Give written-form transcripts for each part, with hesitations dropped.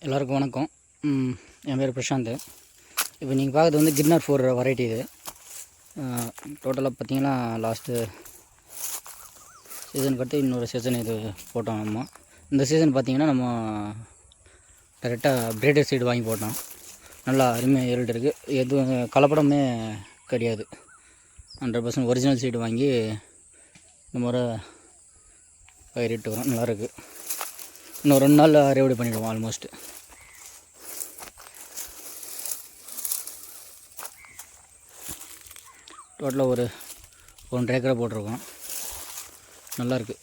எல்லாருக்கும் வணக்கம். என் பேர் பிரசாந்த். இப்போ நீங்கள் பார்க்குறது வந்து கிர்னர் 4 வெரைட்டி. இது டோட்டலாக பார்த்தீங்கன்னா லாஸ்ட்டு சீசனுக்கு அடுத்து இன்னொரு சீசன் இது போட்டோம். நம்ம இந்த சீசன் பார்த்திங்கன்னா நம்ம கரெக்டாக பிரீடர் சீடு வாங்கி போட்டோம். நல்லா அருமையாக ஏறிட்டு இருக்குது. எதுவும் கலப்படமே கிடையாது. 100% ஒரிஜினல் சீடு வாங்கி இந்த முறை பயிரிட்டு வரோம். நல்லாயிருக்கு. இன்னும் 2 நாள் அறுவடை பண்ணிவிடுவோம். ஆல்மோஸ்ட்டு டோட்டலாக ஒரு 1.5 ஏக்கரை போட்டிருக்கோம். நல்லாயிருக்கு.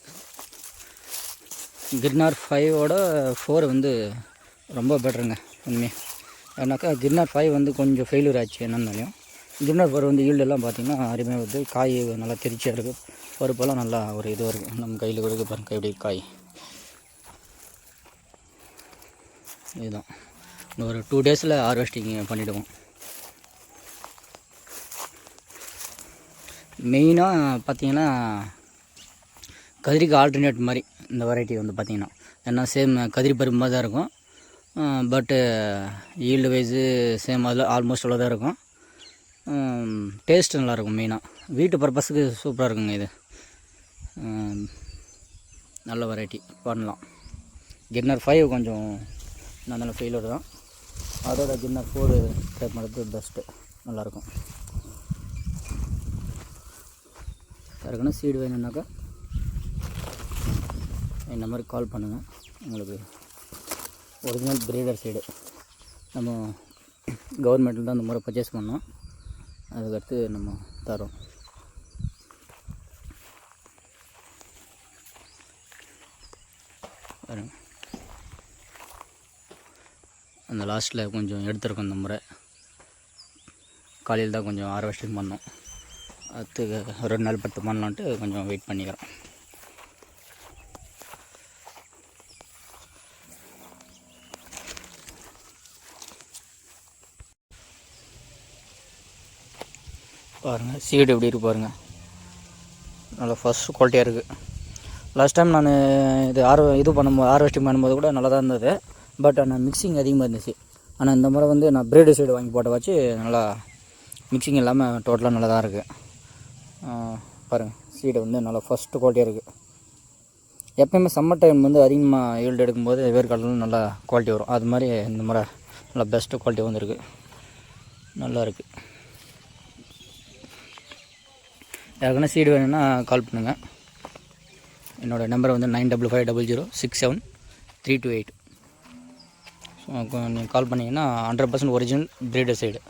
கிர்னர் 5ஓட 4 வந்து ரொம்ப பெட்டருங்க உண்மையாக. ஏன்னாக்கா கிர்னர் 5 வந்து கொஞ்சம் ஃபெயிலியர் ஆச்சு என்னன்னாலையும். கிர்னர் 4 வந்து ஈல்டெல்லாம் பார்த்திங்கன்னா அருமையாக வந்து காய் நல்லா திருச்சியாக இருக்குது. பருப்பெல்லாம் நல்லா ஒரு இதுவாக இருக்குது. நம்ம கையில் இருக்குது பாருங்க எப்படி காய். இதுதான் இன்னும் ஒரு 2 டேஸில் ஹார்வெஸ்டிங் பண்ணிவிடுவோம். மெயினாக பார்த்திங்கன்னா கதிரிக்கு ஆல்டர்னேட் மாதிரி இந்த வெரைட்டி வந்து பார்த்திங்கன்னா, ஏன்னா சேம் கதிரி பருப்பு மாதிரி தான் இருக்கும். பட்டு ஈல்டு வைஸு சேம் அதில் ஆல்மோஸ்ட் அவ்வளோ தான் இருக்கும். டேஸ்ட்டு நல்லாயிருக்கும். மெயினாக வீட்டு பர்பஸுக்கு சூப்பராக இருக்குங்க. இது நல்ல வெரைட்டி பண்ணலாம். கிர்னர் 5 கொஞ்சம் நல்ல ஃபெயிலர் தான். அதோட கிர்னர் 4 ட்ரை பண்ணுறது பெஸ்ட்டு. நல்லாயிருக்கும். யாருக்குன்னா சீடு வேணும்னாக்கா இந்த மாதிரி கால் பண்ணுங்கள். உங்களுக்கு ஒரிஜினல் பிரீடர் சீடு நம்ம கவர்மெண்ட்டில் தான் இந்த முறை பர்ச்சேஸ் பண்ணோம். அதுக்கடுத்து நம்ம தரோம். பாருங்க, அந்த லாஸ்ட்டில் கொஞ்சம் எடுத்துருக்கோம். இந்த முறை காலையில் தான் கொஞ்சம் ஹார்வெஸ்டிங் பண்ணோம். அடுத்து 2 நாள் 10 பண்ணலான்ட்டு கொஞ்சம் வெயிட் பண்ணிக்கிறோம். பாருங்கள் சீடு எப்படி இருக்குது பாருங்கள். நல்லா ஃபஸ்ட் குவாலிட்டியாக இருக்குது. லாஸ்ட் டைம் நான் இது பண்ணும்போது ஹார்வெஸ்டிங் பண்ணும்போது கூட நல்லா தான் இருந்தது. பட் ஆனால் மிக்சிங் அதிகமாக இருந்துச்சு. ஆனால் இந்த முறை வந்து நான் பிரீடர் சைடு வாங்கி போட்ட வச்சு நல்லா மிக்சிங் இல்லாமல் டோட்டலாக நல்லா தான் இருக்குது. பாருங்கள் சீடு வந்து நல்லா ஃபஸ்ட்டு குவாலிட்டியாக இருக்குது. எப்போயுமே சம்மர் டைம் வந்து அதிகமாக ஈல்டு எடுக்கும்போது வேர்க்கடலும் நல்லா குவாலிட்டி வரும். அது மாதிரி இந்த முறை நல்லா பெஸ்ட்டு குவாலிட்டி வந்துருக்கு. நல்லா இருக்குது. யாருக்குன்னா சீடு வேணும்னா கால் பண்ணுங்கள். என்னோடய நம்பர் வந்து 9550067328. ஸோ நீங்கள் கால் பண்ணிங்கன்னா 100% ஒரிஜினல் பிரீடர் சைடு.